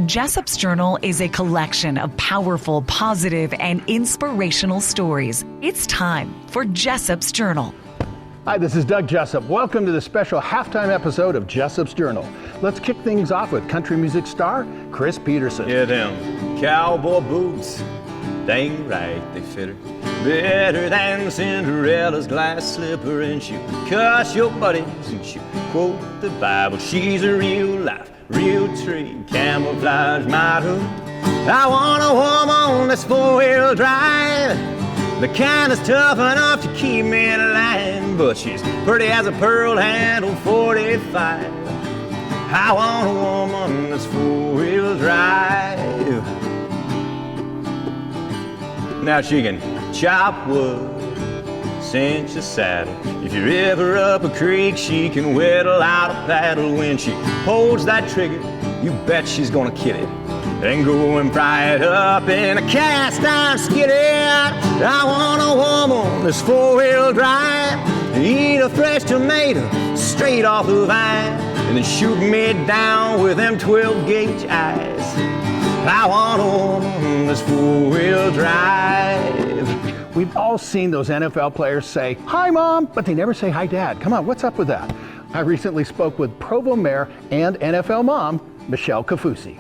Jessop's Journal is a collection of powerful, positive, and inspirational stories. It's time for Jessop's Journal. Hi, this is Doug Jessop. Welcome to the special halftime episode of Jessop's Journal. Let's kick things off with country music star Chris Peterson. Yeah, them cowboy boots, dang right they fit her. Better than Cinderella's glass slipper, and she'll cuss your buddies and she'll quote the Bible. She's a real life, real tree, camouflage model. I want a woman that's four-wheel drive, the kind that's tough enough to keep me in line, but she's pretty as a pearl-handled 45. I want a woman that's four-wheel drive. Now she can chop wood, cinch a saddle. If you're ever up a creek, she can whittle out a paddle. When she holds that trigger, you bet she's gonna kill it and go and fry it up in a cast iron skillet. I want a woman that's four-wheel drive, eat a fresh tomato straight off the vine, and then shoot me down with them 12-gauge eyes. I want a woman that's four-wheel drive. We've all seen those NFL players say, "Hi, Mom," but they never say, "Hi, Dad." Come on, what's up with that? I recently spoke with Provo Mayor and NFL mom, Michelle Kafusi.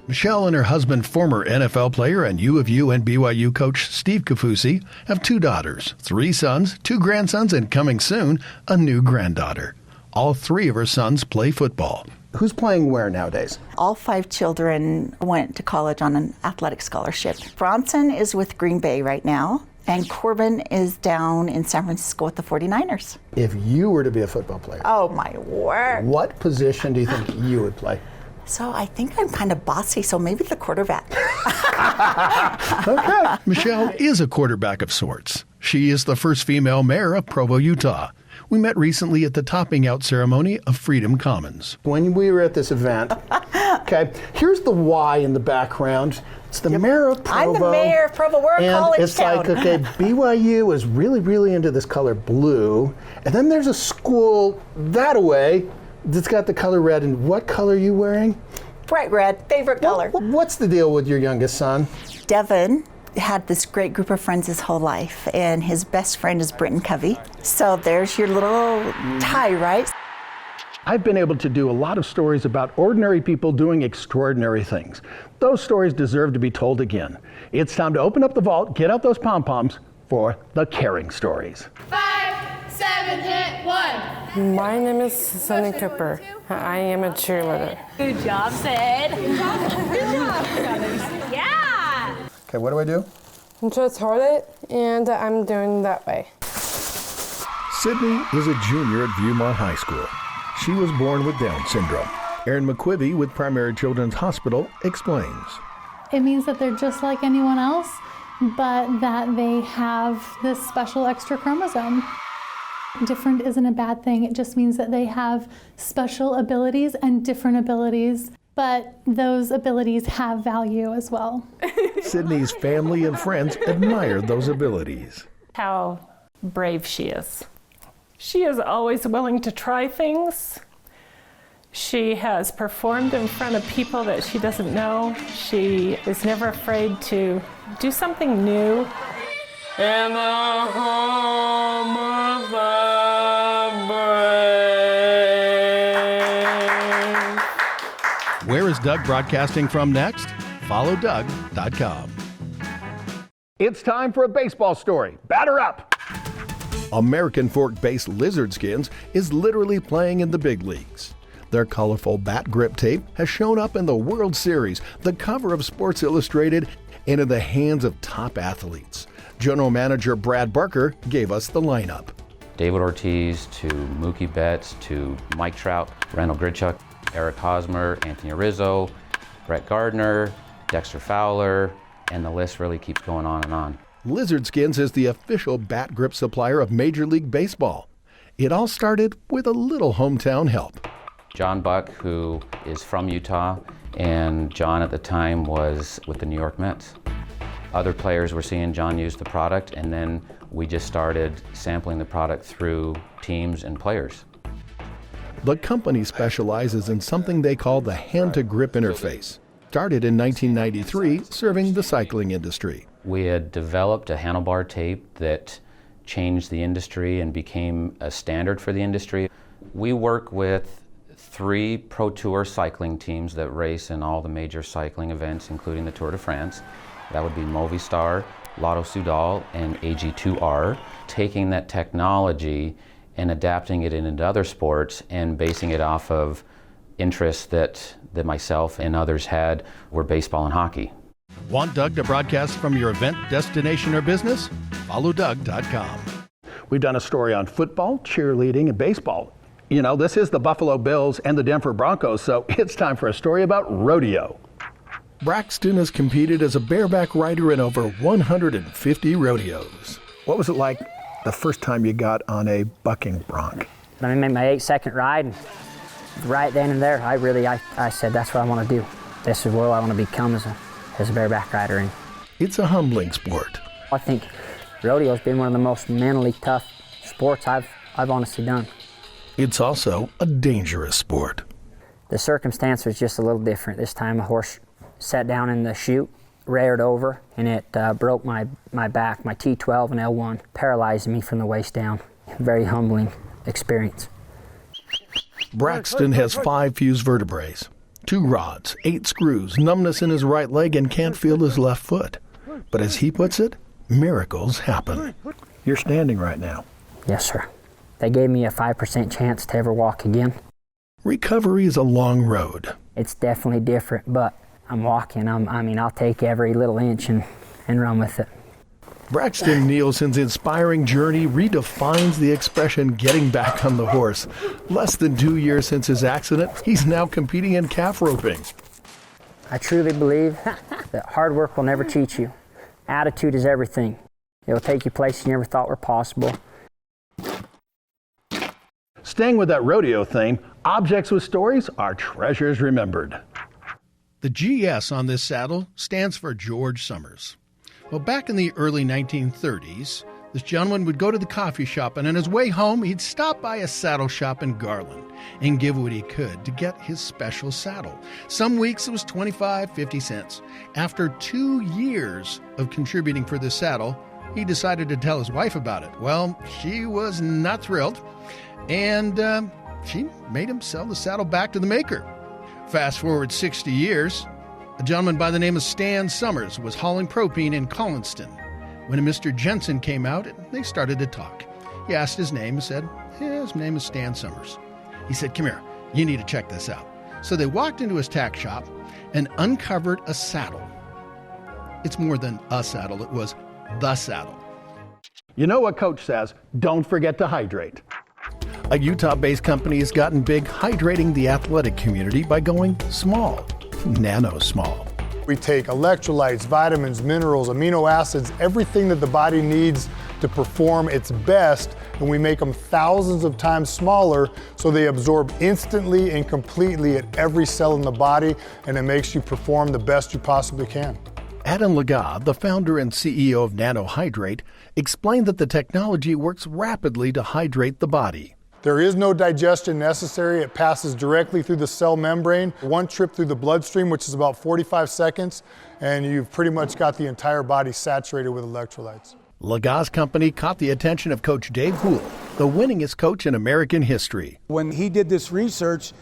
Michelle and her husband, former NFL player and U of U and BYU coach Steve Kafusi, have 2 daughters, 3 sons, 2 grandsons, and coming soon, a new granddaughter. All 3 of her sons play football. Who's playing where nowadays? All 5 children went to college on an athletic scholarship. Bronson is with Green Bay right now, and Corbin is down in San Francisco with the 49ers. If you were to be a football player, Oh my word. what position do you think you would play? So I think I'm kind of bossy, so maybe the quarterback. Okay. Michelle is a quarterback of sorts. She is the first female mayor of Provo, Utah. We met recently at the topping out ceremony of Freedom Commons. When we were at this event, okay, here's the Y in the background. It's the mayor of Provo. I'm the mayor of Provo. We're a college it's town. like, okay, BYU is really, really into this color blue. And then there's a school that away that's got the color red. And what color are you wearing? Bright red, favorite color. What's the deal with your youngest son? Devin had this great group of friends his whole life, and his best friend is Britton Covey. So there's your little tie, right? I've been able to do a lot of stories about ordinary people doing extraordinary things. Those stories deserve to be told again. It's time to open up the vault, get out those pom-poms for the caring stories. 5, 7, hit 1. My name is Sunny Cooper. I am a cheerleader. Good job, Sid. Good job. Yeah. Okay, what do I do? Just hold it, and I'm doing that way. Sydney is a junior at Viewmont High School. She was born with Down syndrome. Erin McQuivey with Primary Children's Hospital explains. It means that they're just like anyone else, but that they have this special extra chromosome. Different isn't a bad thing. It just means that they have special abilities and different abilities, but those abilities have value as well. Sydney's family and friends admire those abilities. How brave she is. She is always willing to try things. She has performed in front of people that she doesn't know. She is never afraid to do something new. In the home of the brave. Where is Doug broadcasting from next? FollowDoug.com. It's time for a baseball story. Batter up! American Fork-based Lizard Skins is literally playing in the big leagues. Their colorful bat grip tape has shown up in the World Series, the cover of Sports Illustrated, and in the hands of top athletes. General Manager Brad Barker gave us the lineup. David Ortiz to Mookie Betts to Mike Trout, Randall Grichuk, Eric Hosmer, Anthony Rizzo, Brett Gardner, Dexter Fowler, and the list really keeps going on and on. Lizard Skins is the official bat grip supplier of Major League Baseball. It all started with a little hometown help. John Buck, who is from Utah, and John at the time was with the New York Mets. Other players were seeing John use the product, and then we just started sampling the product through teams and players. The company specializes in something they call the hand-to-grip interface. started in 1993, serving the cycling industry. We had developed a handlebar tape that changed the industry and became a standard for the industry. We work with 3 Pro Tour cycling teams that race in all the major cycling events, including the Tour de France. That would be Movistar, Lotto Soudal, and AG2R. Taking that technology and adapting it into other sports and basing it off of interests that myself and others had were baseball and hockey. Want Doug to broadcast from your event, destination, or business? Follow Doug.com. We've done a story on football, cheerleading, and baseball. You know, this is the Buffalo Bills and the Denver Broncos, so it's time for a story about rodeo. Braxton has competed as a bareback rider in over 150 rodeos. What was it like the first time you got on a bucking bronc? I made my 8-second ride. Right then and there, I said, that's what I want to do. This is what I want to become as a bareback rider. And it's a humbling sport. I think rodeo's been one of the most mentally tough sports I've honestly done. It's also a dangerous sport. The circumstance was just a little different. This time a horse sat down in the chute, reared over, and it broke my back, my T12 and L1, paralyzing me from the waist down. Very humbling experience. Braxton has 5 fused vertebrae, 2 rods, 8 screws, numbness in his right leg, and can't feel his left foot. But as he puts it, miracles happen. You're standing right now. Yes, sir. They gave me a 5% chance to ever walk again. Recovery is a long road. It's definitely different, but I'm walking. I'll take every little inch and run with it. Braxton Nielsen's inspiring journey redefines the expression getting back on the horse. Less than 2 years since his accident, he's now competing in calf roping. I truly believe that hard work will never cheat you. Attitude is everything. It will take you places you never thought were possible. Staying with that rodeo theme, objects with stories are treasures remembered. The GS on this saddle stands for George Summers. Well, back in the early 1930s, this gentleman would go to the coffee shop, and on his way home, he'd stop by a saddle shop in Garland and give what he could to get his special saddle. Some weeks it was 25, 50 cents. After 2 years of contributing for this saddle, he decided to tell his wife about it. Well, she was not thrilled, and she made him sell the saddle back to the maker. Fast forward 60 years, a gentleman by the name of Stan Summers was hauling propane in Collinston. When a Mr. Jensen came out, they started to talk. He asked his name and said, his name is Stan Summers. He said, come here, you need to check this out. So they walked into his tack shop and uncovered a saddle. It's more than a saddle, it was the saddle. You know what Coach says, don't forget to hydrate. A Utah-based company has gotten big hydrating the athletic community by going small, nano small. We take electrolytes, vitamins, minerals, amino acids, everything that the body needs to perform its best, and we make them thousands of times smaller so they absorb instantly and completely at every cell in the body, and it makes you perform the best you possibly can. Adam Lagat, the founder and CEO of NanoHydrate, explained that the technology works rapidly to hydrate the body. There is no digestion necessary. It passes directly through the cell membrane. One trip through the bloodstream, which is about 45 seconds, and you've pretty much got the entire body saturated with electrolytes. Lagat's company caught the attention of Coach Dave Houle, the winningest coach in American history. When he did this research,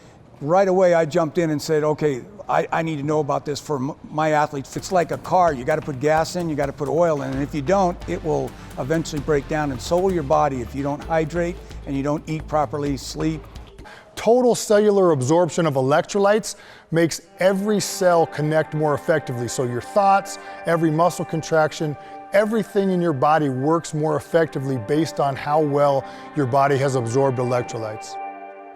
right away I jumped in and said, okay, I need to know about this for my athletes. It's like a car. You got to put gas in, you got to put oil in, and if you don't, it will eventually break down, and so will your body if you don't hydrate and you don't eat properly, sleep. Total cellular absorption of electrolytes makes every cell connect more effectively. So your thoughts, every muscle contraction, everything in your body works more effectively based on how well your body has absorbed electrolytes.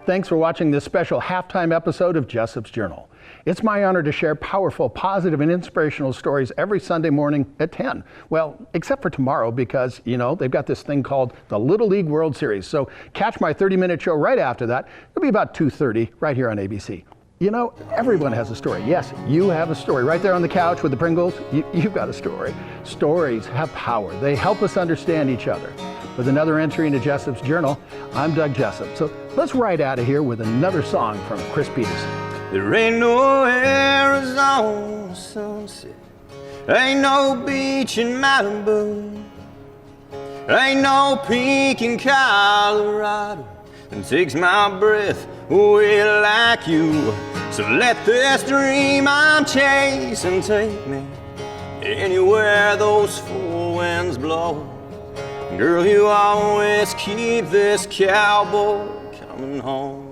Thanks for watching this special halftime episode of Jessop's Journal. It's my honor to share powerful, positive, and inspirational stories every Sunday morning at 10. Well, except for tomorrow because, you know, they've got this thing called the Little League World Series. So catch my 30-minute show right after that. It'll be about 2:30 right here on ABC. You know, everyone has a story. Yes, you have a story. Right there on the couch with the Pringles, you've got a story. Stories have power. They help us understand each other. With another entry into Jessop's Journal, I'm Doug Jessop. So let's ride out of here with another song from Chris Peterson. There ain't no Arizona sunset, ain't no beach in Malibu, ain't no peak in Colorado that takes my breath away like you. So let this dream I'm chasing take me anywhere those four winds blow. Girl, you always keep this cowboy coming home.